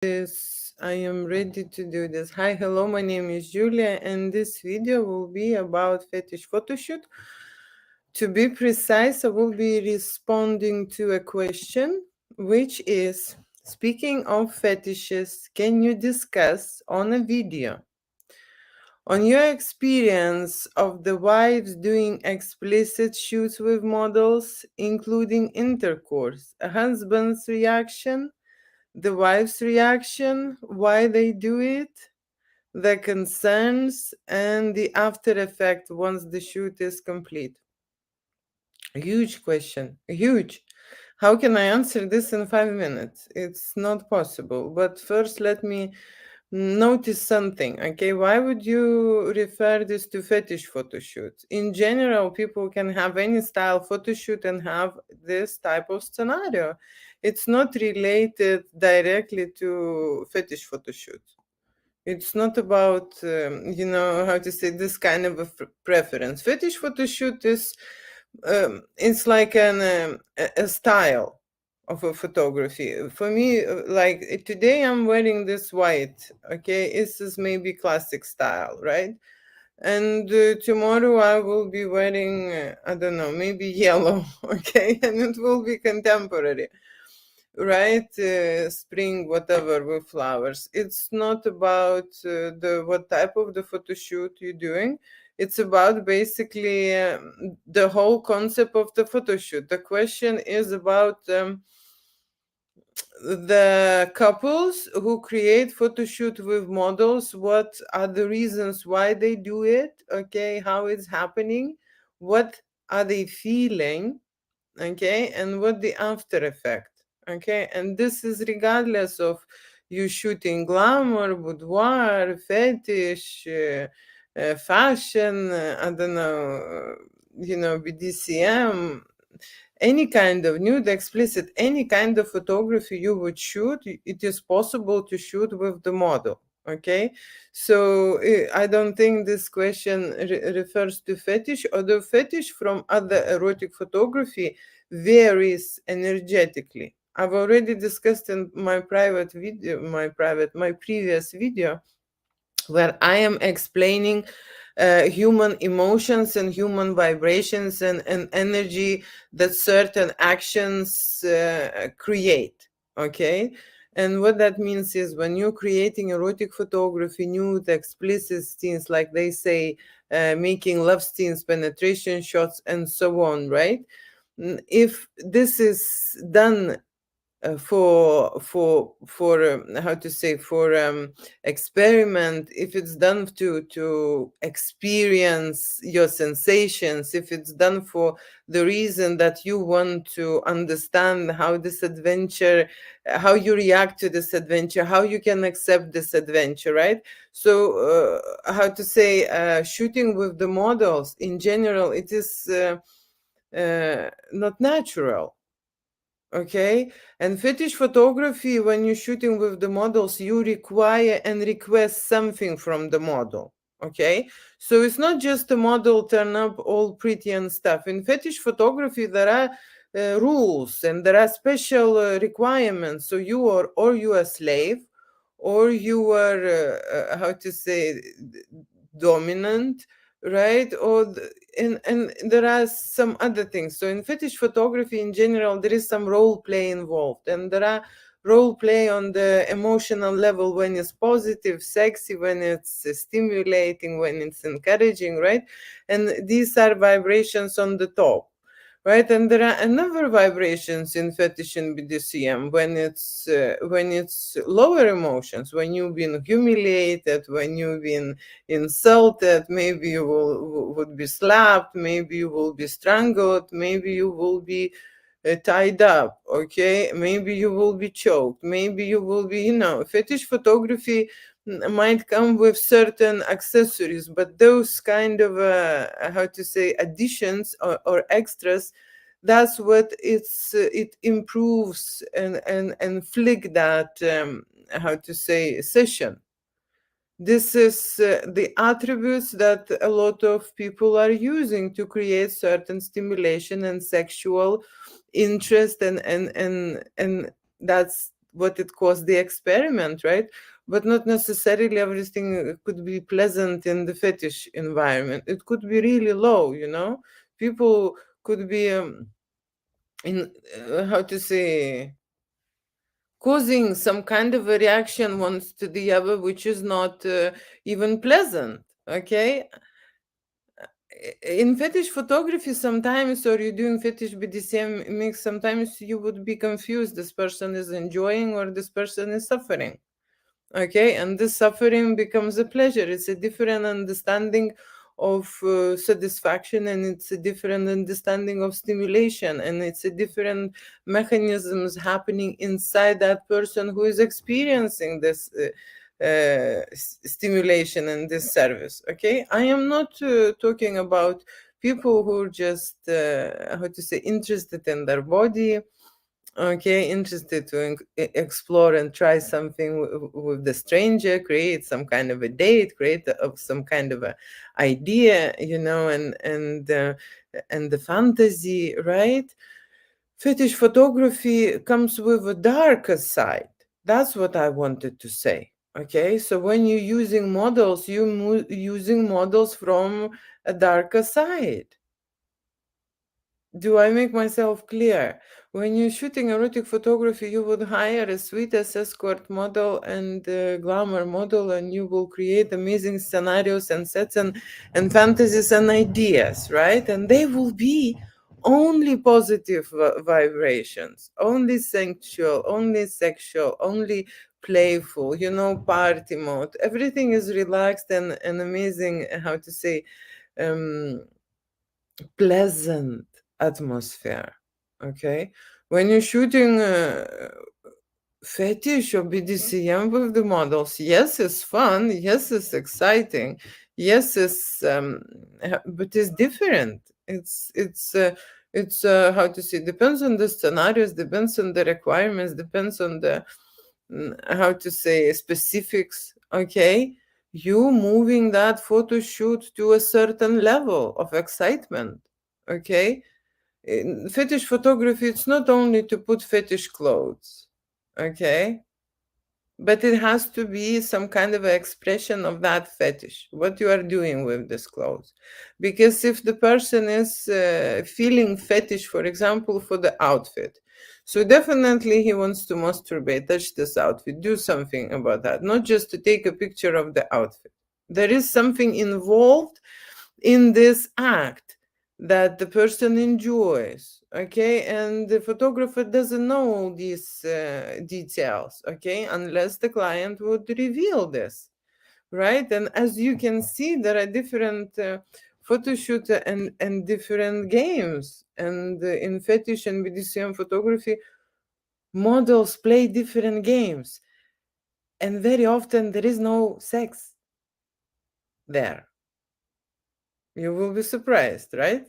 This I am ready to do this. Hi, hello, my name is Julia, and this video will be about fetish photoshoot. To be precise, I will be responding to a question, which is, speaking of fetishes, can you discuss on a video on your experience of the wives doing explicit shoots with models, including intercourse, a husband's reaction, the wife's reaction, why they do it, the concerns, and the after effect once the shoot is complete? A huge question, huge. How can I answer this in 5 minutes? It's not possible. But first, let me notice something. Okay, why would you refer this to fetish photo shoot? In general, people can have any style photo shoot and have this type of scenario. It's not related directly to fetish photo shoot. It's not about how to say, this kind of a preference. Fetish photo shoot is it's like a style of a photography. For me, like today I'm wearing this white, okay, this is maybe classic style, right? And tomorrow I will be wearing I don't know, maybe yellow, okay, and it will be contemporary, right? Spring, whatever, with flowers. It's not about the what type of the photo shoot you're doing. It's about basically the whole concept of the photo shoot. The question is about the couples who create photo shoot with models. What are the reasons why they do it? Okay, how it's happening? What are they feeling? Okay, and what the after effect? Okay, and this is regardless of you shooting glamour, boudoir, fetish, fashion, I don't know, BDCM, any kind of nude, explicit, any kind of photography you would shoot, it is possible to shoot with the model. Okay, so I don't think this question refers to fetish, or the fetish from other erotic photography varies energetically. I've already discussed in my private video, my previous video, where I am explaining human emotions and human vibrations and energy that certain actions create. Okay. And what that means is, when you're creating erotic photography, nude, explicit scenes, like they say, making love scenes, penetration shots, and so on, right? If this is done for how to say, for experiment, if it's done to experience your sensations, if it's done for the reason that you want to understand how this adventure, how you react to this adventure, how you can accept this adventure, right? So how to say, shooting with the models in general, it is not natural. Okay, and fetish photography, when you're shooting with the models, you require and request something from the model. Okay, so it's not just the model turn up all pretty and stuff. In fetish photography, there are rules and there are special requirements. So you are, or you are a slave, or you are how to say, dominant, right? And there are some other things. So in fetish photography in general, there is some role play involved, and there are role play on the emotional level, when it's positive, sexy, when it's stimulating, when it's encouraging, right? And these are vibrations on the top, right? And there are another vibrations in fetish and BDSM, when it's lower emotions, when you've been humiliated, when you've been insulted, maybe you would be slapped, maybe you will be strangled, maybe you will be tied up, okay, maybe you will be choked, maybe you will be, fetish photography might come with certain accessories, but those kind of how to say, additions or extras, that's what it improves and flick that how to say, session. This is the attributes that a lot of people are using to create certain stimulation and sexual interest, and that's what it caused the experiment, right? But not necessarily everything could be pleasant in the fetish environment. It could be really low, people could be in how to say, causing some kind of a reaction once to the other, which is not even pleasant. Okay, in fetish photography sometimes, or you're doing fetish BDSM mix, sometimes you would be confused, this person is enjoying or this person is suffering. Okay, and this suffering becomes a pleasure. It's a different understanding of satisfaction, and it's a different understanding of stimulation, and it's a different mechanisms happening inside that person who is experiencing this stimulation and this service. Okay, I am not talking about people who are just how to say, interested in their body. Okay, interested to explore and try something with the stranger, create some kind of a date, create some kind of a idea, and the fantasy, right? Fetish photography comes with a darker side. That's what I wanted to say. Okay, so when you're using models, you're using models from a darker side. Do I make myself clear? When you're shooting erotic photography, you would hire a sweetest escort model and glamour model, and you will create amazing scenarios and sets and fantasies and ideas, right? And they will be only positive vibrations, only sensual, only sexual, only playful, party mode. Everything is relaxed and amazing, how to say, um, pleasant atmosphere. Okay, when you're shooting fetish or BDCM with the models, yes, it's fun, yes, it's exciting, yes, it's but it's different. It's how to say, depends on the scenarios, depends on the requirements, depends on the how to say, specifics. Okay, you moving that photo shoot to a certain level of excitement. Okay, in fetish photography, it's not only to put fetish clothes. Okay, but it has to be some kind of expression of that fetish, what you are doing with this clothes. Because if the person is feeling fetish, for example, for the outfit, so definitely he wants to masturbate, touch this outfit, do something about that, not just to take a picture of the outfit. There is something involved in this act that the person enjoys. Okay, and the photographer doesn't know all these details. Okay, unless the client would reveal this, right? And as you can see, there are different photo shoot and different games, and in fetish and BDSM photography, models play different games, and very often there is no sex there. You will be surprised, right?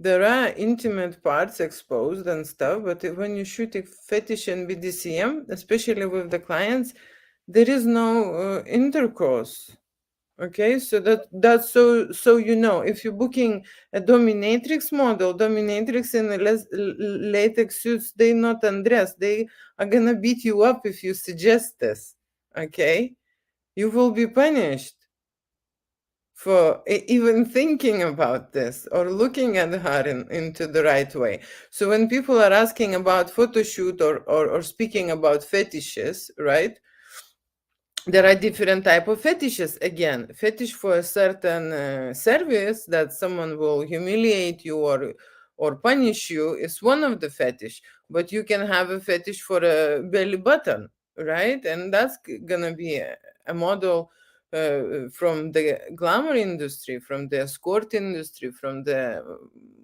There are intimate parts exposed and stuff, but when you shoot a fetish and BDCM, especially with the clients, there is no intercourse. Okay, so that's so if you're booking a dominatrix model, dominatrix in the latex suits, they not undress. They are gonna beat you up if you suggest this. Okay, you will be punished for even thinking about this or looking at her into the right way. So when people are asking about photoshoot or speaking about fetishes, right? There are different type of fetishes. Again, fetish for a certain service that someone will humiliate you or punish you is one of the fetish, but you can have a fetish for a belly button, right? And that's gonna be a model from the glamour industry, from the escort industry, from the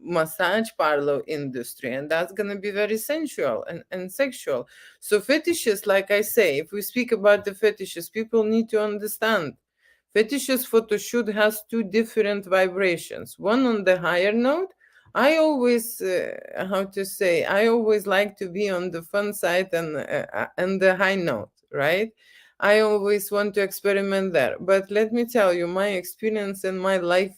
massage parlor industry, and that's gonna be very sensual and sexual. So fetishes, like I say, if we speak about the fetishes, people need to understand. Fetishes photoshoot has two different vibrations. One on the higher note. I always, how to say, I always like to be on the fun side and the high note, right? I always want to experiment there. But let me tell you, my experience in my life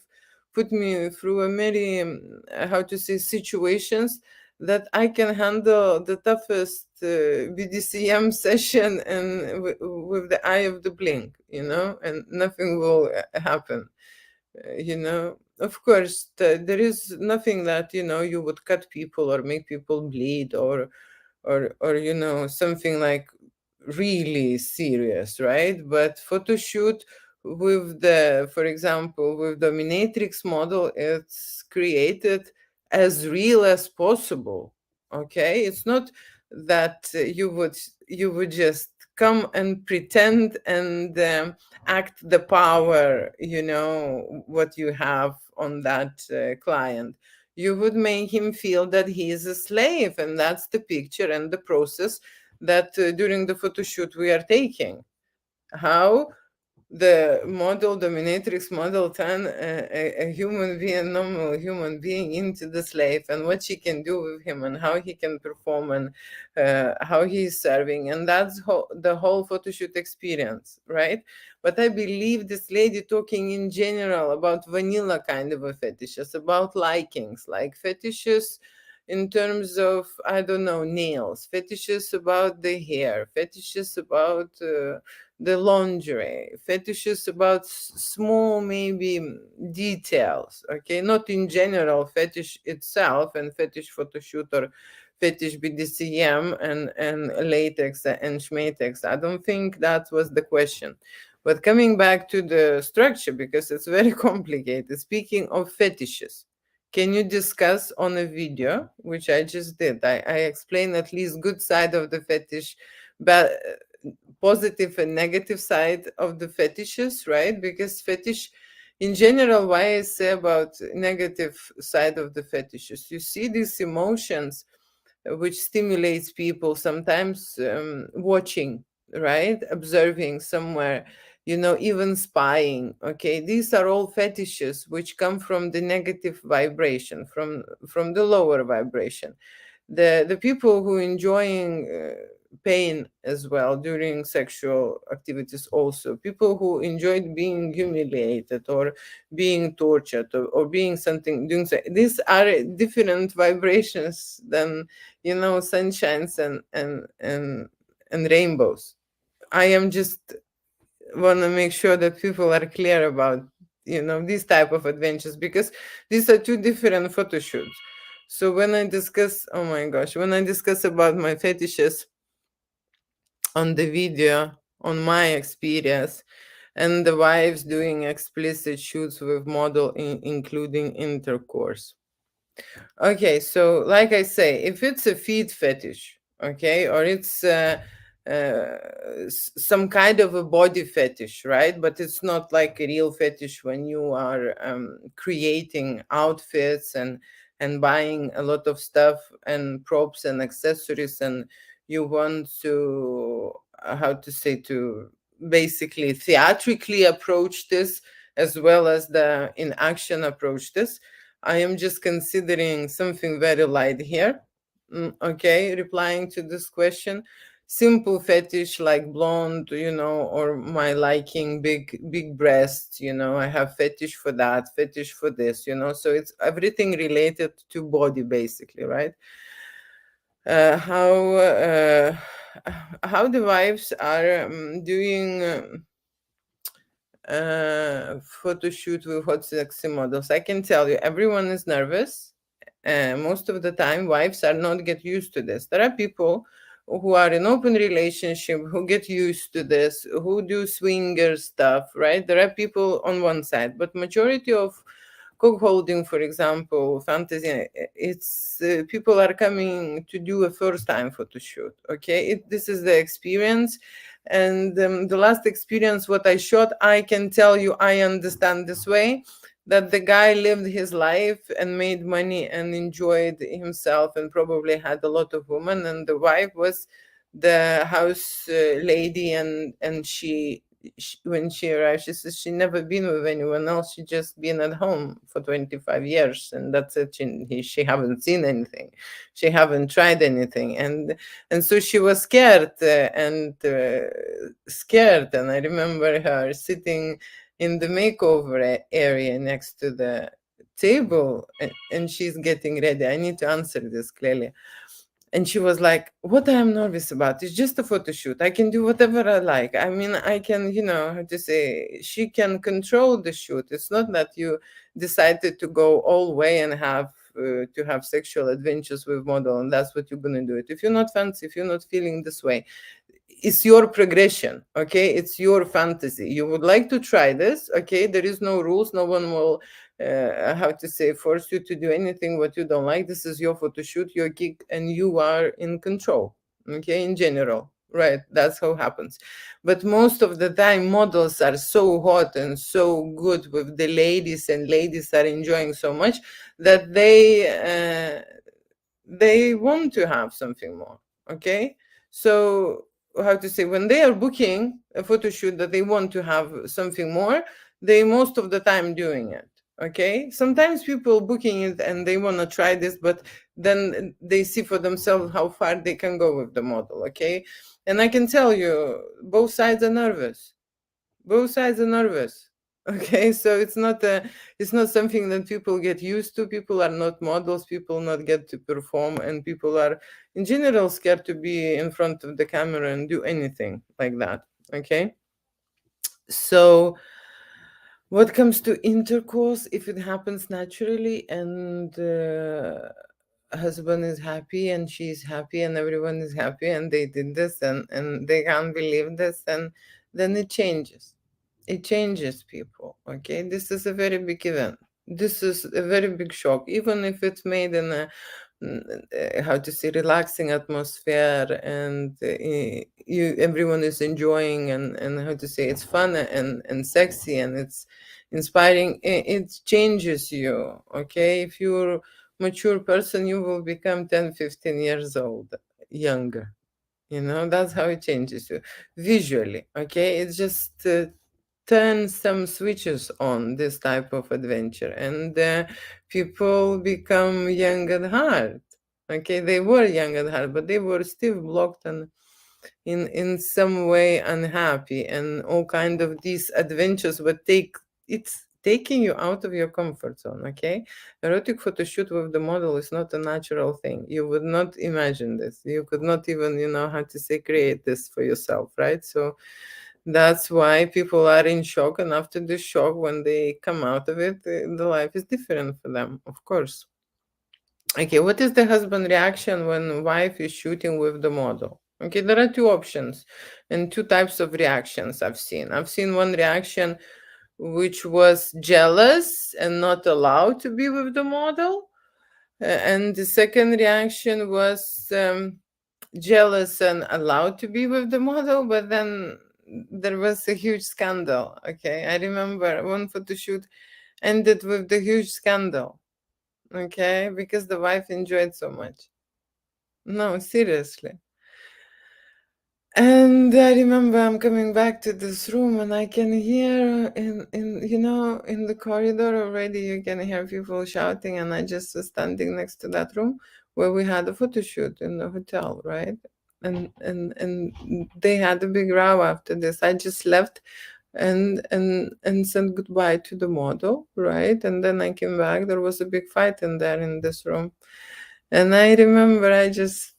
put me through a many, how to say, situations that I can handle the toughest BDCM session and with the eye of the blink, and nothing will happen. Of course, there is nothing that you would cut people or make people bleed, or something like really serious, right? But photo shoot with the, for example, with the dominatrix model, it's created as real as possible. Okay, it's not that you would just come and pretend and act the power, what you have on that client. You would make him feel that he is a slave, and that's the picture and the process that during the photo shoot we are taking. How the model dominatrix model turn a human being, a normal human being, into the slave, and what she can do with him, and how he can perform, and how he is serving, and that's the whole photo shoot experience, right? But I believe this lady talking in general about vanilla kind of a fetishes, about likings, like fetishes in terms of, I don't know, nails, fetishes about the hair, fetishes about the lingerie, fetishes about small maybe details, okay, not in general fetish itself, and fetish photoshoot or fetish BDCM and latex and schmatex. I don't think that was the question. But coming back to the structure, because it's very complicated, speaking of fetishes, can you discuss on a video, which I just did? I explained at least good side of the fetish, but positive and negative side of the fetishes, right? Because fetish in general, why I say about negative side of the fetishes, you see these emotions which stimulates people sometimes, watching, right, observing somewhere, even spying. Okay, these are all fetishes which come from the negative vibration, from the lower vibration. The people who enjoying pain as well during sexual activities, also people who enjoyed being humiliated or being tortured, or being something, doing so, these are different vibrations than sunshines and rainbows. I am just want to make sure that people are clear about these type of adventures, because these are two different photo shoots. So when I discuss, oh my gosh, when I discuss about my fetishes on the video, on my experience, and the wives doing explicit shoots with model, including intercourse. Okay, so like I say, if it's a feet fetish, okay, or it's some kind of a body fetish, right? But it's not like a real fetish when you are creating outfits and buying a lot of stuff and props and accessories, and you want to, how to say, to basically theatrically approach this, as well as the in action approach this. I am just considering something very light here. Okay, replying to this question. Simple fetish like blonde, or my liking big breasts, I have fetish for that, fetish for this, so it's everything related to body basically, right? uh, how uh, how the wives are doing photo shoot with hot sexy models. I can tell you, everyone is nervous. Most of the time, wives are not get used to this. There are people who are in open relationship who get used to this, who do swinger stuff, right? There are people on one side, but majority of cook holding, for example, fantasy, it's people are coming to do a first time photo shoot. Okay, this is the experience, and the last experience what I shot, I can tell you, I understand this way, that the guy lived his life and made money and enjoyed himself and probably had a lot of women, and the wife was the house lady, and she, when she arrived, she says she never been with anyone else. She just been at home for 25 years, and that's it. She haven't seen anything. She haven't tried anything, and so she was scared, and scared. And I remember her sitting in the makeover area next to the table, and she's getting ready. I need to answer this clearly. And she was like, what I'm nervous about is just a photo shoot. I can do whatever I like. I mean, I can, how to say, she can control the shoot. It's not that you decided to go all way and have to have sexual adventures with model, and that's what you're going to do it. If you're not fancy, if you're not feeling this way, it's your progression. Okay, it's your fantasy. You would like to try this. Okay, there is no rules. No one will how to say, force you to do anything what you don't like. This is your photo shoot, your gig, and you are in control. Okay, in general, right? That's how it happens. But most of the time models are so hot and so good with the ladies, and ladies are enjoying so much that they want to have something more. Okay, so how to say, when they are booking a photo shoot that they want to have something more, they most of the time doing it. Okay, sometimes people booking it and they want to try this, but then they see for themselves how far they can go with the model. Okay, and I can tell you, both sides are nervous. Both sides are nervous. Okay, so it's not something that people get used to. People are not models. People not get to perform, and people are in general scared to be in front of the camera and do anything like that. Okay, so what comes to intercourse, if it happens naturally and husband is happy and she's happy and everyone is happy and they did this and they can't believe this, and then it changes. It changes people. Okay, this is a very big event. This is a very big shock, even if it's made in a how to say, relaxing atmosphere, and you everyone is enjoying, and how to say, it's fun and sexy and it's inspiring. It changes you. Okay, if you're mature person, you will become 10, 15 years old younger. That's how it changes you visually. Okay, it's just turn some switches on this type of adventure, and people become young at heart. Okay, they were young at heart, but they were still blocked and in some way unhappy, and all kind of these adventures, but it's taking you out of your comfort zone. Okay, erotic photo shoot with the model is not a natural thing. You would not imagine this. You could not even, how to say, create this for yourself, right? So that's why people are in shock, and after the shock, when they come out of it, the life is different for them, of course. Okay, what is the husband reaction when wife is shooting with the model? Okay, there are two options and two types of reactions I've seen. I've seen one reaction which was jealous and not allowed to be with the model. And the second reaction was jealous and allowed to be with the model, but then there was a huge scandal. Okay, I remember one photo shoot ended with the huge scandal. Okay, because the wife enjoyed so much. No, seriously. And I remember I'm coming back to this room and I can hear in the corridor already, you can hear people shouting, and I just was standing next to that room where we had a photo shoot in the hotel, right? And they had a big row after this. I just left and said goodbye to the model, right? And then I came back. There was a big fight in there in this room. And I remember I just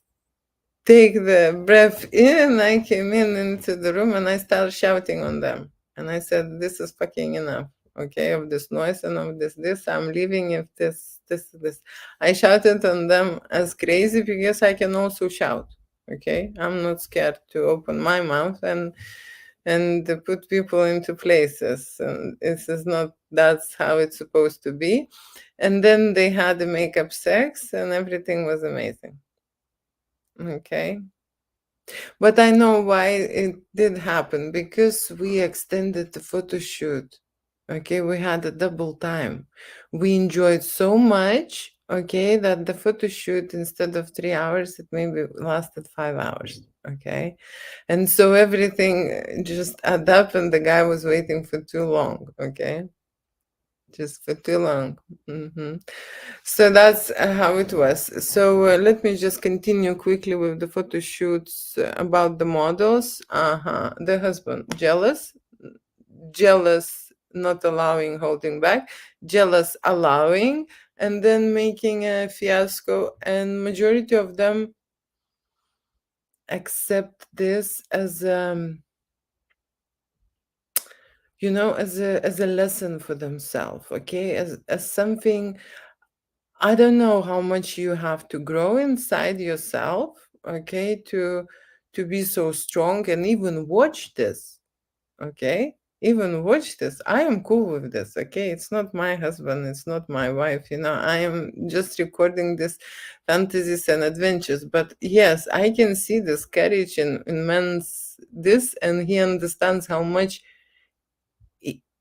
take the breath in. I came in into the room and I started shouting on them. And I said, this is fucking enough, okay, of this noise and of this. I'm leaving if this. I shouted on them as crazy because I can also shout, okay? I'm not scared to open my mouth and to put people into places. And this is not, that's how it's supposed to be. And then they had the makeup sex and everything was amazing. Okay. But I know why it did happen, because we extended the photo shoot. Okay, we had a double time. We enjoyed so much, okay, that the photo shoot, instead of 3 hours, it maybe lasted 5 hours. Okay. And so everything just add up, and the guy was waiting for too long. Okay. Just for too long. So that's how it was. So let me just continue quickly with the photo shoots about the models. The husband, jealous not allowing, holding back, jealous, allowing, and then making a fiasco. And majority of them accept this as as a lesson for themselves, okay, as something. I don't know how much you have to grow inside yourself, okay, to be so strong and even watch this, okay? Even watch this. I am cool with this, okay? It's not my husband, it's not my wife, I am just recording this fantasies and adventures. But yes, I can see this courage in men's this, and he understands how much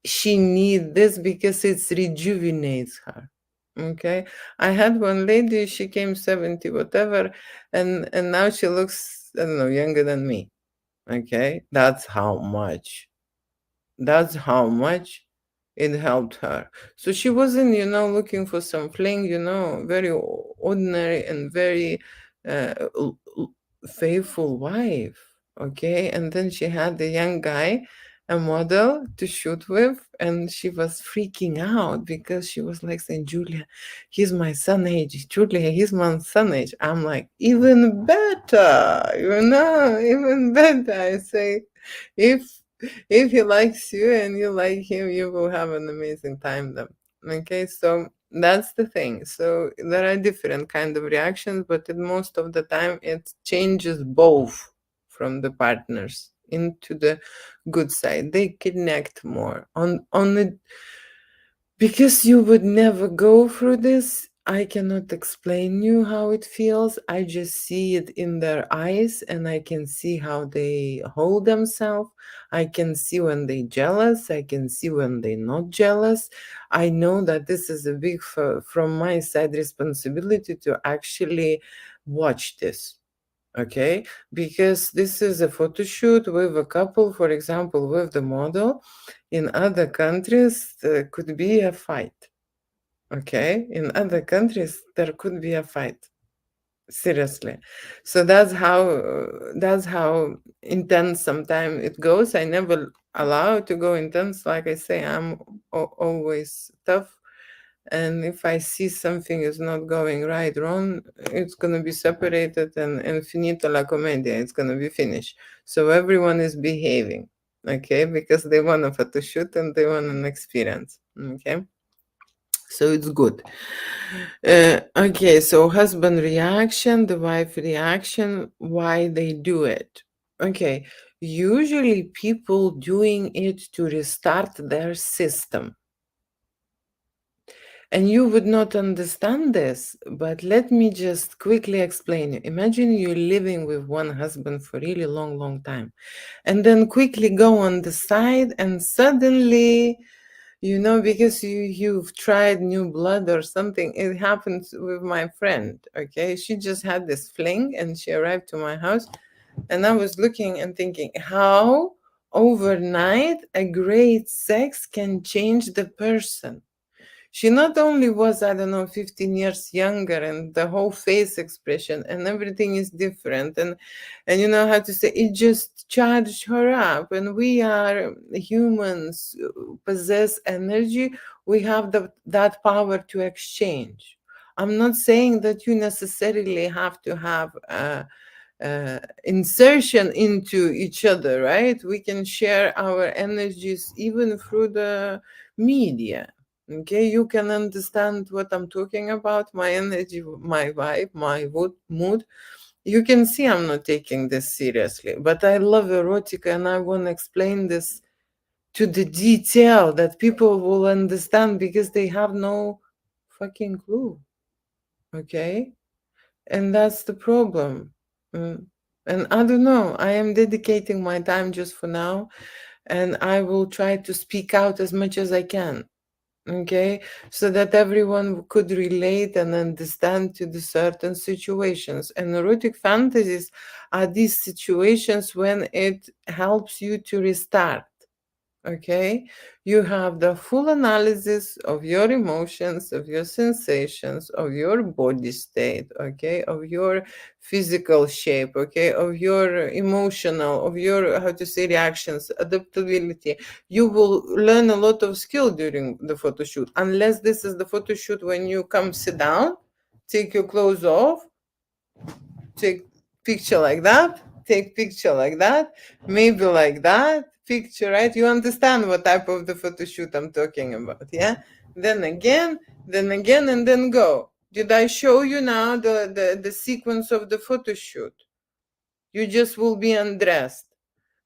she need this because it rejuvenates her. Okay, I had one lady, she came 70 whatever, and now she looks, I don't know, younger than me. Okay, that's how much it helped her. So she wasn't, looking for some fling, very ordinary and very faithful wife. Okay, and then she had a young guy, a model to shoot with, and she was freaking out because she was like saying, Julia, he's my son age. Julia, he's my son age. I'm like, even better, even better. I say, if if he likes you and you like him, you will have an amazing time then. Okay, so that's the thing. So there are different kind of reactions, but in most of the time it changes both from the partners into the good side. They connect more on the, because you would never go through this. I cannot explain you how it feels. I just see it in their eyes, and I can see how they hold themselves. I can see when they jealous. I can see when they not jealous. I know that this is a big, from my side, responsibility to actually watch this. Okay, because this is a photo shoot with a couple, for example, with the model. In other countries, there could be a fight. Okay, in other countries, there could be a fight. Seriously. So that's how intense sometimes it goes. I never allow it to go intense. Like I say, I'm always tough, and if I see something is not going right, wrong, it's gonna be separated, and finito la commedia, it's gonna be finished. So everyone is behaving, okay, because they want a photo shoot and they want an experience, okay. So it's good. Okay, so husband reaction, the wife reaction, why they do it. Okay, usually people doing it to restart their system. And you would not understand this, but let me just quickly explain you. Imagine you're living with one husband for really long, long time, and then quickly go on the side, and suddenly, because you've tried new blood or something. It happened with my friend. Okay, she just had this fling, and she arrived to my house, and I was looking and thinking, how overnight a great sex can change the person. She not only was, I don't know, 15 years younger, and the whole face expression and everything is different. And you know how to say, it just charged her up. And we are humans, possess energy. We have that power to exchange. I'm not saying that you necessarily have to have insertion into each other, right? We can share our energies even through the media. Okay, you can understand what I'm talking about. My energy, my vibe, my mood. You can see I'm not taking this seriously, but I love erotica, and I want to explain this to the detail that people will understand, because they have no fucking clue. Okay, and that's the problem. Mm. And I don't know, I am dedicating my time just for now, and I will try to speak out as much as I can, okay, so that everyone could relate and understand to the certain situations. And erotic fantasies are these situations when it helps you to restart, okay? You have the full analysis of your emotions, of your sensations, of your body state, okay? Of your physical shape, okay? Of your emotional, of your, how to say, reactions, adaptability. You will learn a lot of skill during the photo shoot, unless this is the photo shoot when you come sit down, take your clothes off, take picture like that, take picture like that, maybe like that, picture, right? You understand what type of the photo shoot I'm talking about, yeah? Then again, and then go. Did I show you now the sequence of the photo shoot? You just will be undressed.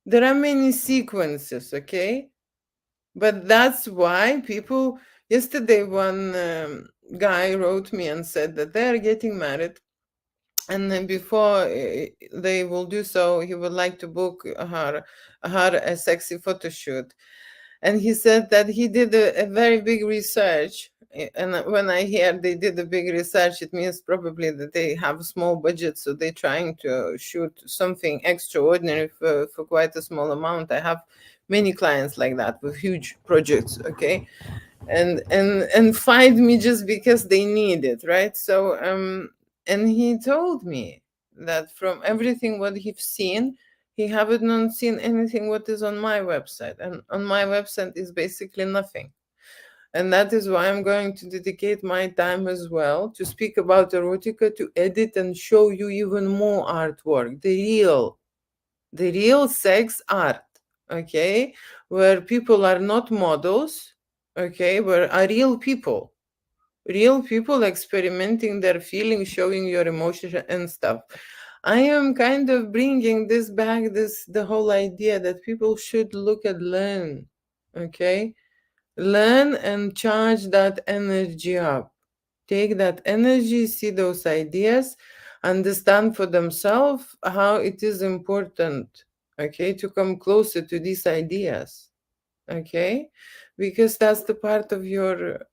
There are many sequences, okay? But that's why people, yesterday one guy wrote me and said that they're getting married, and then before they will do so, he would like to book her a sexy photo shoot. And he said that he did a very big research. And when I hear they did a big research, it means probably that they have a small budget, so they're trying to shoot something extraordinary for quite a small amount. I have many clients like that with huge projects, okay? And find me just because they need it, right? So and he told me that from everything what he's seen, he haven't not seen anything what is on my website, and on my website is basically nothing. And that is why I'm going to dedicate my time as well to speak about erotica, to edit and show you even more artwork, the real sex art, okay, where people are not models, okay, where are real people experimenting their feelings, showing your emotions and stuff. I am kind of bringing this back, the whole idea that people should look at learn, okay, learn and charge that energy up. Take that energy, see those ideas, understand for themselves how it is important, okay, to come closer to these ideas, okay, because that's the part of your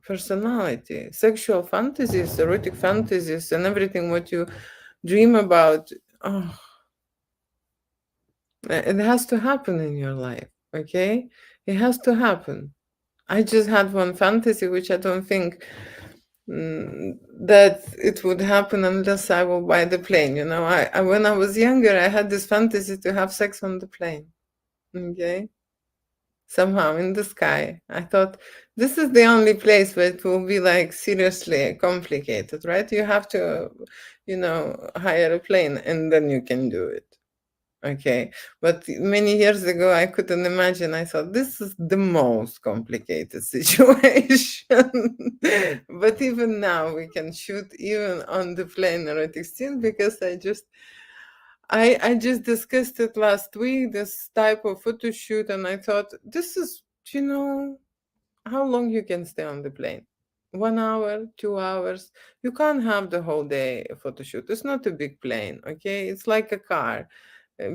personality. Sexual fantasies, erotic fantasies, and everything what you dream about. Oh, it has to happen in your life, okay? It has to happen. I just had one fantasy, which I don't think that it would happen unless I will buy the plane. You know, I when I was younger, I had this fantasy to have sex on the plane. Okay, somehow in the sky. I thought this is the only place where it will be like seriously complicated, right? You have to, hire a plane and then you can do it. Okay, but many years ago, I couldn't imagine. I thought this is the most complicated situation. But even now, we can shoot even on the plane erotic scene because I just discussed it last week. This type of photo shoot, and I thought this is, how long you can stay on the plane. 1 hour, 2 hours. You can't have the whole day photo shoot. It's not a big plane, okay? It's like a car,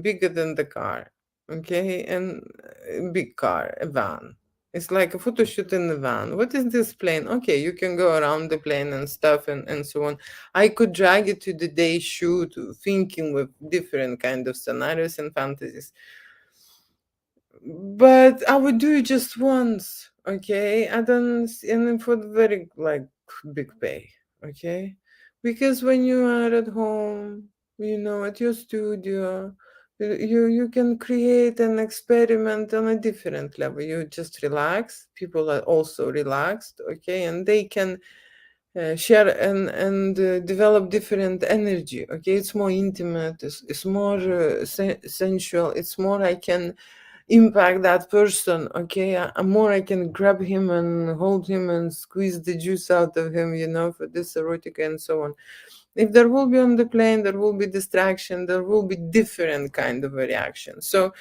bigger than the car, okay? And a big car, a van. It's like a photo shoot in the van. What is this plane? Okay, you can go around the plane and stuff and so on. I could drag it to the day shoot, thinking with different kind of scenarios and fantasies. But I would do it just once, okay? I don't, and then for the very like big pay, okay? Because when you are at home, at your studio, you can create an experiment on a different level. You just relax. People are also relaxed, okay, and they can share and develop different energy. Okay, it's more intimate. It's more sensual. It's more I can impact that person. Okay, more I can grab him and hold him and squeeze the juice out of him. For this erotica and so on. If there will be on the plane, there will be distraction. There will be different kind of a reaction. So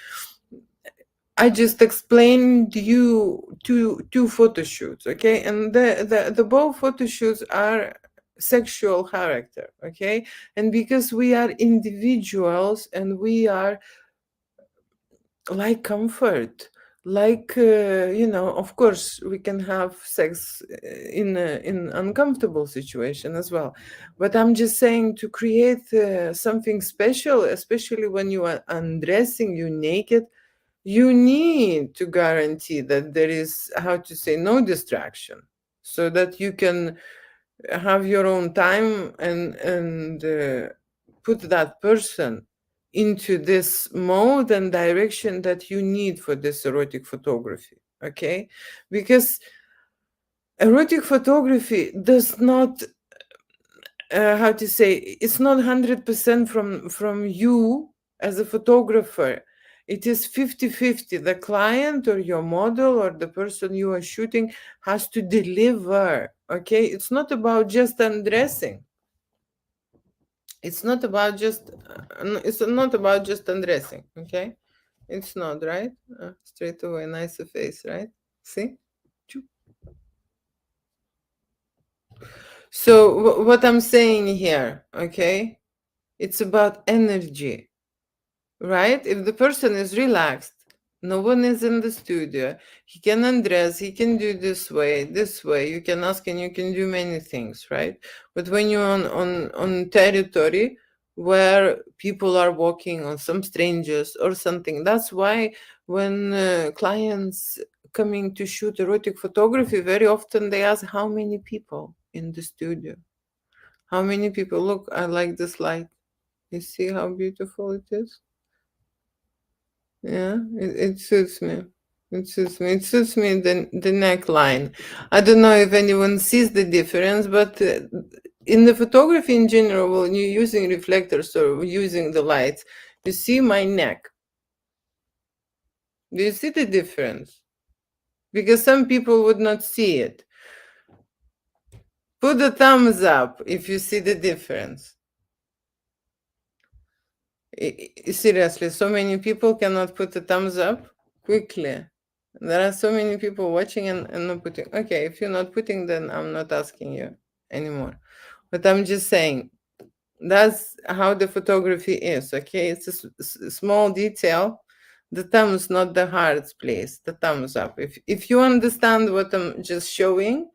I just explained you two photo shoots, okay? And the both photo shoots are sexual character, okay? And because we are individuals and we are like comfort, like of course we can have sex in uncomfortable situation as well, but I'm just saying to create something special, especially when you are undressing, you naked. you need to guarantee that there is, how to say, no distraction, so that you can have your own time and put that person into this mode and direction that you need for this erotic photography. Okay, because erotic photography does not, how to say, it's not 100% from you as a photographer. It is 50-50. The client or your model or the person you are shooting has to deliver. Okay, it's not about just undressing. It's not about just it's not about just undressing. Okay, it's not, right? Straight away, nicer face, right? See. So what I'm saying here, okay, it's about energy, right? If the person is relaxed, no one is in the studio, he can undress, he can do this way, you can ask and you can do many things, right? But when you're on territory where people are walking, on some strangers or something, that's why when clients coming to shoot erotic photography, very often they ask how many people in the studio, how many people. Look, I like this light, you see how beautiful it is. Yeah, it suits me. It suits me. It suits me, the neckline. I don't know if anyone sees the difference, but in the photography in general, when you're using reflectors or using the lights, you see my neck. Do you see the difference? Because some people would not see it. Put a thumbs up if you see the difference. Seriously, so many people cannot put a thumbs up quickly. There are so many people watching and not putting. Okay, if you're not putting, then I'm not asking you anymore. But I'm just saying that's how the photography is. Okay, it's a small detail. The thumbs, not the hearts, please. The thumbs up. If you understand what I'm just showing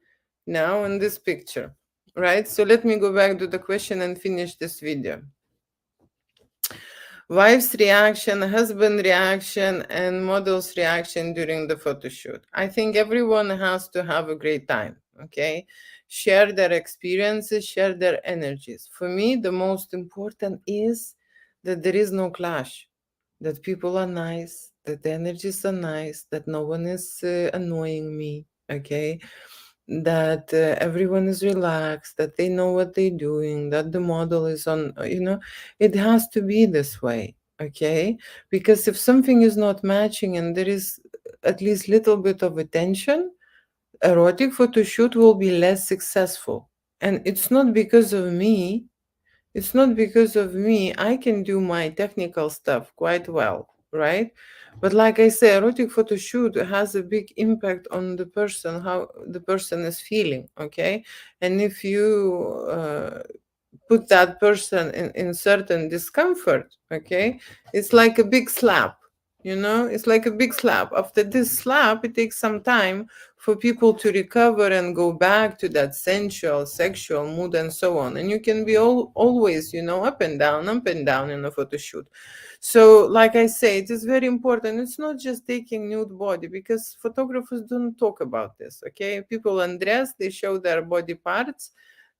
now in this picture, right? So let me go back to the question and finish this video. Wife's reaction, husband reaction, and model's reaction during the photo shoot. I think everyone has to have a great time, okay? Share their experiences, share their energies. For me, the most important is that there is no clash, that people are nice, that the energies are nice, that no one is annoying me, okay? That everyone is relaxed, that they know what they're doing, that the model is on, it has to be this way, okay? Because if something is not matching and there is at least little bit of attention, erotic photo shoot will be less successful. And it's not because of me. It's not because of me. I can do my technical stuff quite well, right? But like I say, erotic photo shoot has a big impact on the person, how the person is feeling, okay? And if you put that person in certain discomfort, okay, it's like a big slap, it's like a big slap. After this slap, it takes some time for people to recover and go back to that sensual sexual mood and so on. And you can be always, up and down in a photo shoot. So like I say, it is very important. It's not just taking nude body, because photographers don't talk about this, okay? People undress, they show their body parts,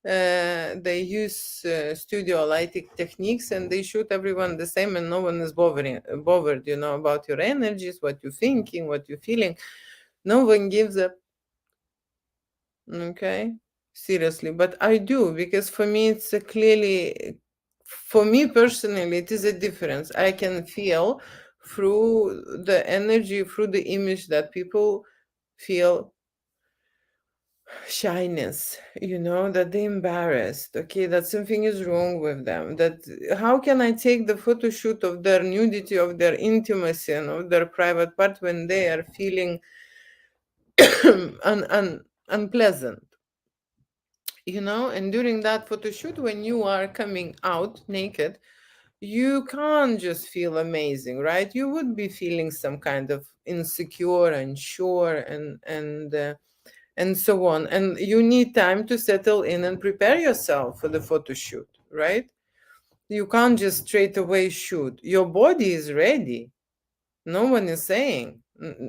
they use studio lighting techniques, and they shoot everyone the same, and no one is bothered, about your energies, what you're thinking, what you're feeling. No one gives a, okay, seriously. But I do, because for me it's a clearly, for me personally, it is a difference. I can feel through the energy, through the image, that people feel shyness, that they're embarrassed, okay, that something is wrong with them, that how can I take the photo shoot of their nudity, of their intimacy, and of their private part when they are feeling unpleasant, and during that photo shoot, when you are coming out naked, you can't just feel amazing, right? You would be feeling some kind of insecure, unsure, and so on. And you need time to settle in and prepare yourself for the photo shoot, right? You can't just straight away shoot. Your body is ready. No one is saying,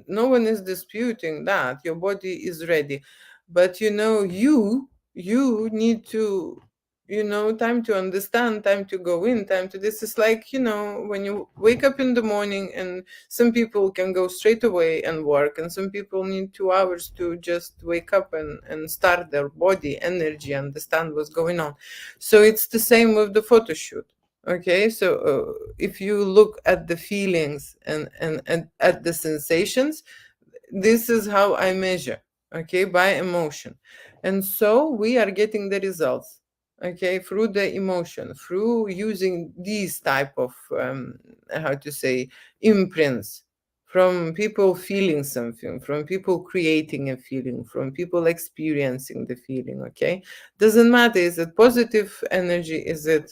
no one is disputing that your body is ready. But you need to, time to understand, time to go in, time to this. Is like, when you wake up in the morning, and some people can go straight away and work, and some people need 2 hours to just wake up and start their body energy, understand what's going on. So it's the same with the photo shoot. Okay, so if you look at the feelings and at the sensations, this is how I measure, okay, by emotion. And so we are getting the results, okay, through the emotion, through using these type of, how to say, imprints, from people feeling something, from people creating a feeling, from people experiencing the feeling, okay. Doesn't matter, is it positive energy, is it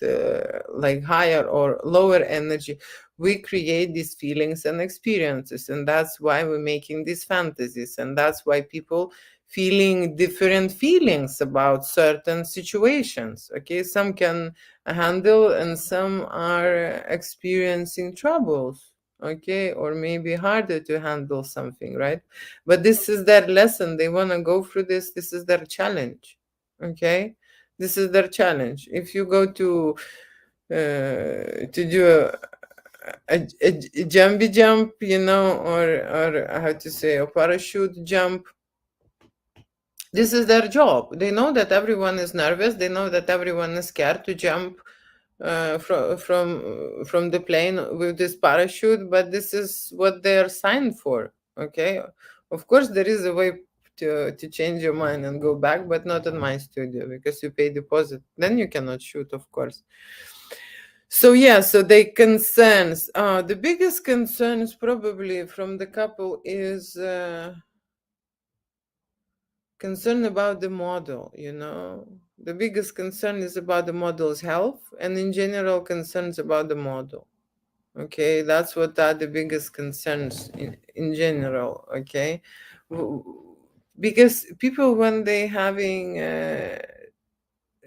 like higher or lower energy, we create these feelings and experiences, and that's why we're making these fantasies, and that's why people feeling different feelings about certain situations, okay. Some can handle, and some are experiencing troubles, okay, or maybe harder to handle something, right? But this is their lesson, they want to go through this is their challenge, okay. This is their challenge. If you go to do a jumpy jump, or how to say, a parachute jump, this is their job. They know that everyone is nervous. They know that everyone is scared to jump from the plane with this parachute. But this is what they are signed for. Okay, of course there is a way to change your mind and go back, but not in my studio, because you pay deposit. Then you cannot shoot, of course. So yeah, so the concerns. The biggest concerns probably from the couple is concern about the model. The biggest concern is about the model's health, and in general concerns about the model. Okay, that's what are the biggest concerns in general. Okay, because people, when they having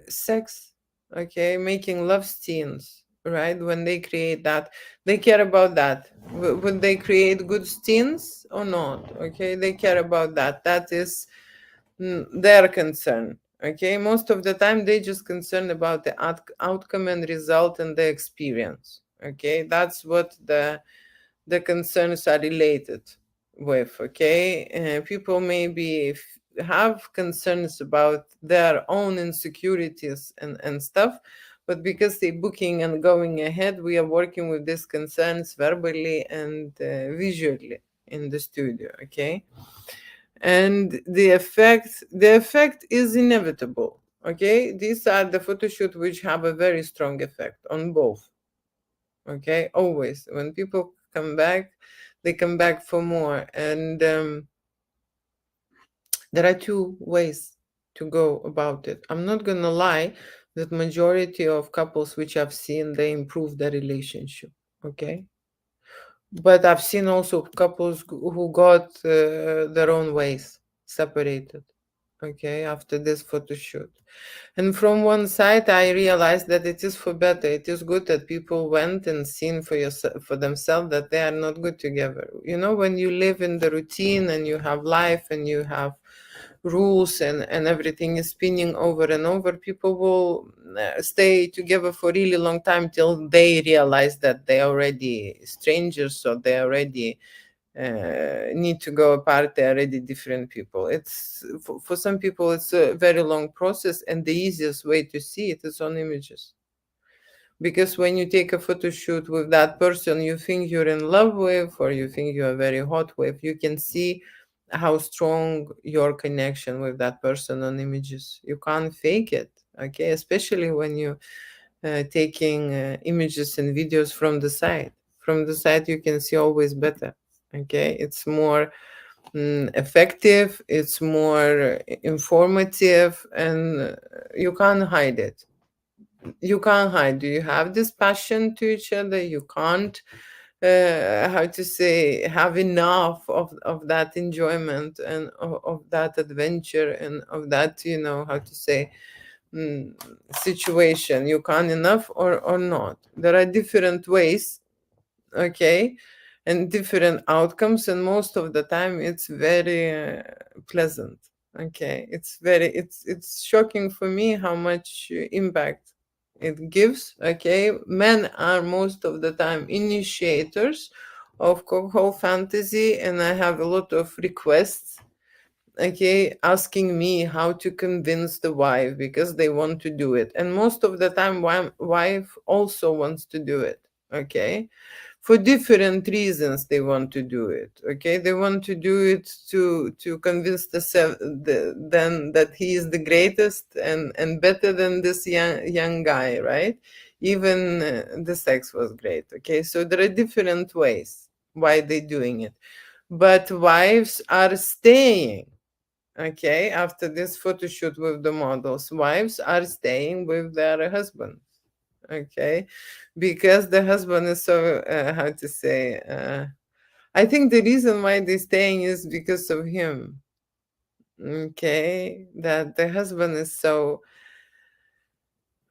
sex, okay, making love scenes, right, when they create that, they care about that. Would they create good scenes or not? Okay, they care about that. That is their concern. Okay, most of the time they just concerned about the outcome and result and the experience. Okay, that's what the concerns are related with. Okay, people maybe have concerns about their own insecurities and stuff, but because they're booking and going ahead, we are working with these concerns verbally and visually in the studio. Okay, and the effect is inevitable. Okay, these are the photo shoot which have a very strong effect on both. Okay, always when people come back, they come back for more. And there are two ways to go about it. I'm not gonna lie, that majority of couples which I've seen, they improve their relationship. Okay, but I've seen also couples who got their own ways separated, okay, after this photo shoot. And from one side, I realized that it is for better. It is good that people went and seen for themselves that they are not good together. When you live in the routine and you have life and you have rules, and everything is spinning over and over, people will stay together for a really long time till they realize that they are already strangers, so they already need to go apart. They're already different people. It's for some people it's a very long process, and the easiest way to see it is on images, because when you take a photo shoot with that person you think you're in love with, or you think you're very hot with, you can see how strong your connection with that person on images. You can't fake it. Okay, especially when you taking images and videos from the side. From the side you can see always better. Okay, it's more effective, it's more informative, and you can't hide it. You can't hide. Do you have this passion to each other? You can't, how to say, have enough of that enjoyment and of that adventure and of that, how to say, mm, situation. You can't enough or not. There are different ways, okay, and different outcomes, and most of the time it's very pleasant. Okay, it's shocking for me how much impact it gives. Okay, men are most of the time initiators of cuckold fantasy, and I have a lot of requests, okay, asking me how to convince the wife because they want to do it, and most of the time wife also wants to do it. Okay, for different reasons they want to do it. Okay, they want to do it to convince them that he is the greatest and better than this young guy, right? Even the sex was great. Okay, so there are different ways why they doing it, but wives are staying. Okay, after this photo shoot with the models, wives are staying with their husbands. Okay, because the husband is so how to say, I think the reason why they're staying is because of him. Okay, that the husband is so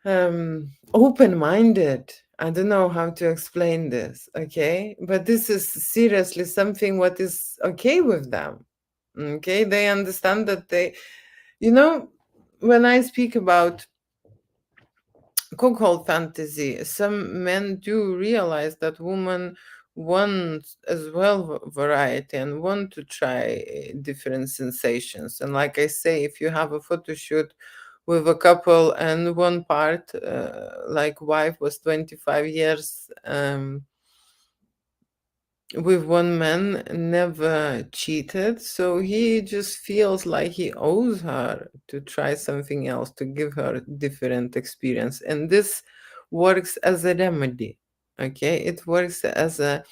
open-minded. I don't know how to explain this. Okay, but this is seriously something what is okay with them. Okay, they understand that they, you know, when I speak about cuckold fantasy, some men do realize that women want as well variety and want to try different sensations. And like I say, if you have a photo shoot with a couple and one part, like wife was 25 years with one man, never cheated, so he just feels like he owes her to try something else, to give her different experience, and this works as a remedy. Okay, it works as a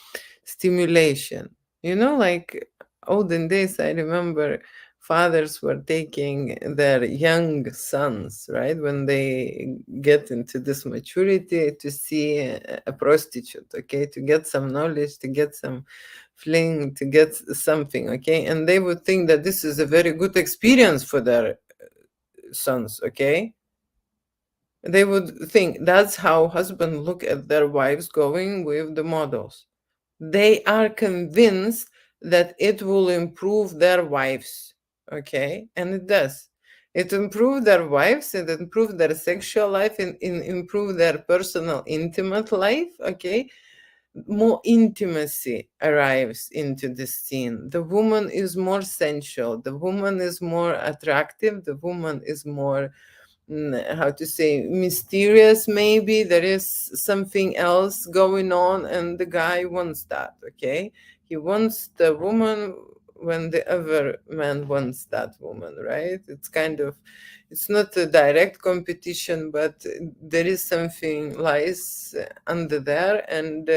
stimulation. Like olden days, I remember fathers were taking their young sons, right, when they get into this maturity, to see a prostitute, okay, to get some knowledge, to get some fling, to get something, okay, and they would think that this is a very good experience for their sons. Okay, they would think that's how husbands look at their wives going with the models. They are convinced that it will improve their wives. Okay, and it does. It improves their wives, it improves their sexual life, and improve their personal intimate life. Okay, more intimacy arrives into the scene. The woman is more sensual, the woman is more attractive, the woman is more, how to say, mysterious. Maybe there is something else going on, and the guy wants that. Okay, he wants the woman when the other man wants that woman, right? It's kind of, it's not a direct competition, but there is something lies under there, and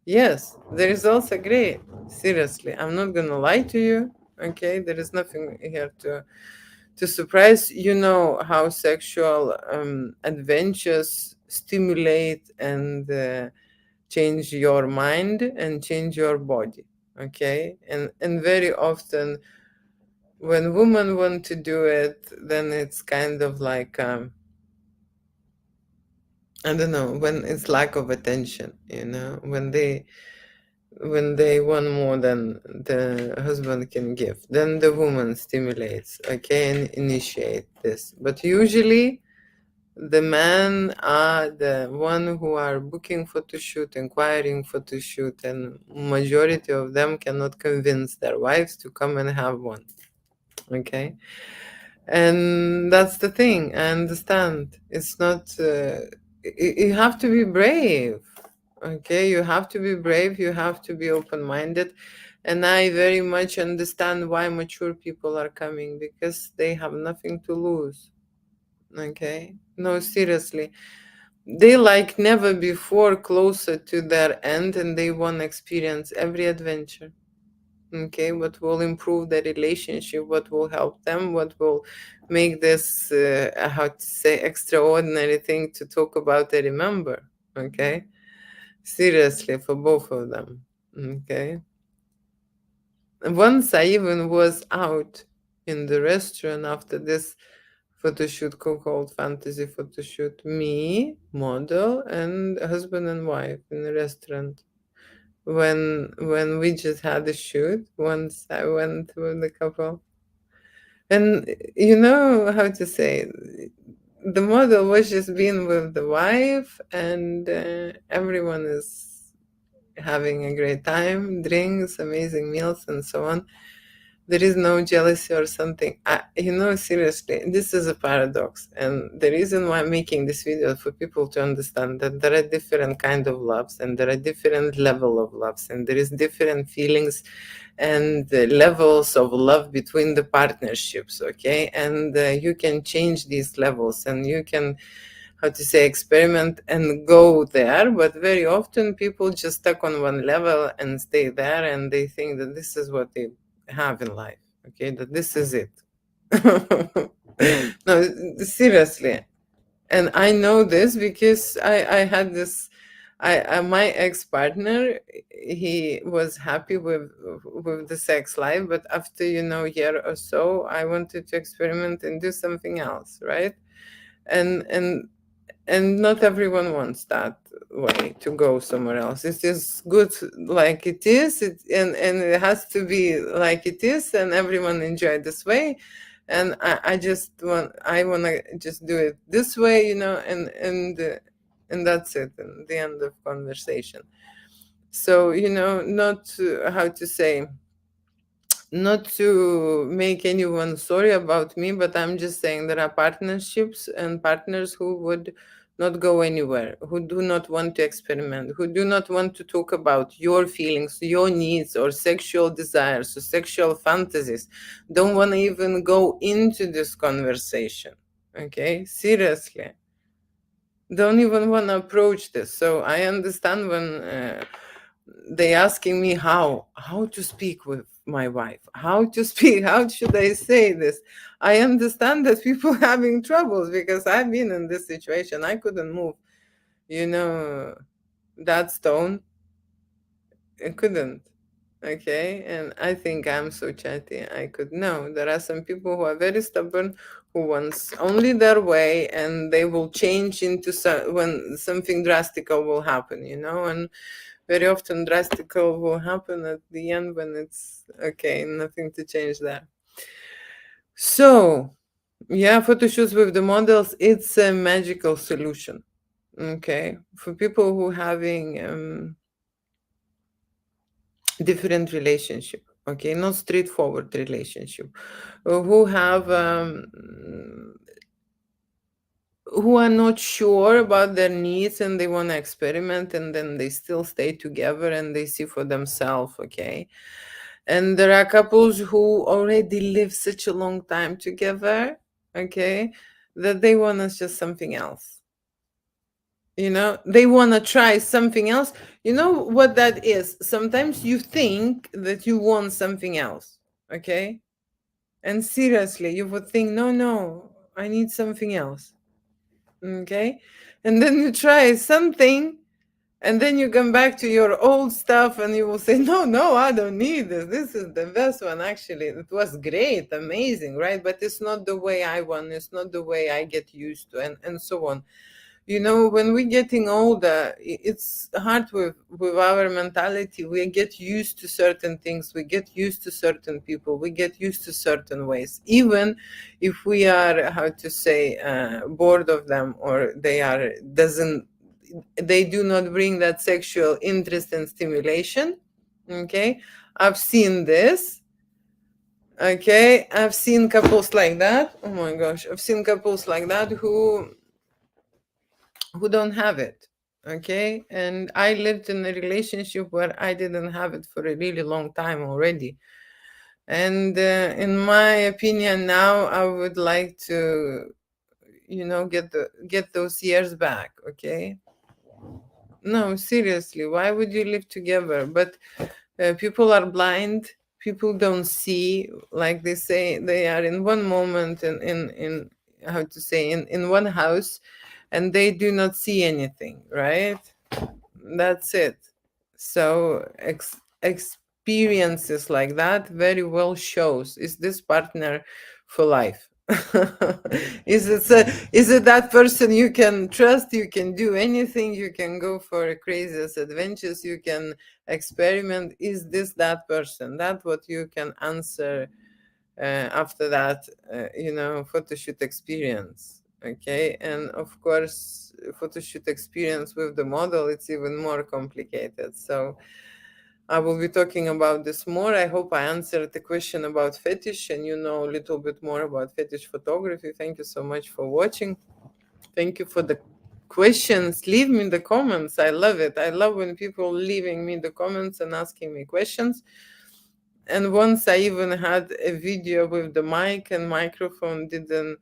yes, the results are great. Seriously, I'm not gonna lie to you. Okay, there is nothing here to surprise. You know how sexual adventures stimulate and change your mind and change your body. Okay, and very often when women want to do it, then it's kind of like, I don't know, when it's lack of attention, when they want more than the husband can give, then the woman stimulates, okay, and initiate this. But usually the men are the one who are booking photoshoot, inquiring photoshoot, and majority of them cannot convince their wives to come and have one. Okay, and that's the thing. I understand. It's not. You have to be brave. Okay, you have to be brave. You have to be open-minded, and I very much understand why mature people are coming, because they have nothing to lose. Okay, no, seriously, they like never before closer to their end, and they want to experience every adventure. Okay, what will improve the relationship, what will help them, what will make this how to say, extraordinary thing to talk about and remember. Okay, seriously, for both of them. Okay, once I even was out in the restaurant after this photoshoot, called fantasy photoshoot, me, model, and husband and wife in the restaurant. when we just had a shoot. Once I went with the couple, and you know how to say, the model was just being with the wife, and everyone is having a great time, drinks, amazing meals, and so on. There is no jealousy or something. Seriously, this is a paradox, and the reason why I'm making this video for people to understand that there are different kind of loves, and there are different level of loves, and there is different feelings and levels of love between the partnerships. Okay, and you can change these levels, and you can, how to say, experiment and go there. But very often people just stuck on one level and stay there, and they think that this is what they have in life. Okay, that this is it. No, seriously. And I know this because I had this, my ex-partner, he was happy with the sex life, but after, year or so, I wanted to experiment and do something else, right? And and and not everyone wants that way to go somewhere else. It is good like it is, and it has to be like it is, and everyone enjoy this way. And I want to just do it this way, and that's it, and the end of conversation. So, not how to say, not to make anyone sorry about me, but I'm just saying there are partnerships and partners who would not go anywhere, who do not want to experiment, who do not want to talk about your feelings, your needs, or sexual desires, or sexual fantasies, don't want to even go into this conversation. Okay, seriously, don't even want to approach this. So I understand when they asking me how to speak with my wife, how to speak, how should I say this. I understand that people having troubles, because I've been in this situation. I couldn't move, you know that stone. I couldn't. Okay, and I think I'm so chatty. I could. No, there are some people who are very stubborn, who wants only their way, and they will change into when something drastical will happen, and very often drastical will happen at the end when it's okay, nothing to change there. So, yeah, photoshoots with the models, it's a magical solution. Okay, for people who having different relationship. Okay, not straightforward relationship, who have who are not sure about their needs, and they want to experiment, and then they still stay together and they see for themselves. Okay, and there are couples who already live such a long time together. Okay, that they want us just something else. They want to try something else. You know what that is? Sometimes you think that you want something else. Okay, and seriously, you would think, no, no, I need something else. Okay, and then you try something, and then you come back to your old stuff, and you will say, no, no, I don't need this. This is the best one. Actually, it was great, amazing, right? But it's not the way I want. It's not the way I get used to, and so on. When we're getting older, it's hard with our mentality. We get used to certain things, we get used to certain people, we get used to certain ways, even if we are, how to say, bored of them, or they do not bring that sexual interest and stimulation. Okay, I've seen this. Okay, I've seen couples like that. Oh my gosh, I've seen couples like that who don't have it. Okay, and I lived in a relationship where I didn't have it for a really long time already. And in my opinion, now I would like to, get those years back. Okay, no, seriously, why would you live together? But people are blind. People don't see, like they say, they are in one moment, in how to say, in one house, and they do not see anything, right? That's it. So experiences like that very well shows, is this partner for life? Is it that person you can trust? You can do anything. You can go for craziest adventures. You can experiment. Is this that person? That's what you can answer after that. Photoshoot experience. Okay, and of course, photoshoot experience with the model. It's even more complicated. So I will be talking about this more. I hope I answered the question about fetish and you know a little bit more about fetish photography. Thank you so much for watching. Thank you for the questions. Leave me in the comments. I love it. I love when people leaving me the comments and asking me questions. And once I even had a video with the mic and microphone didn't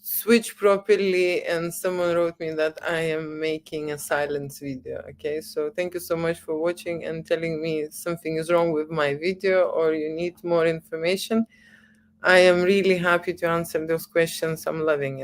switch properly, and someone wrote me that I am making a silence video. Okay, so thank you so much for watching and telling me something is wrong with my video or you need more information. I am really happy to answer those questions. I'm loving it.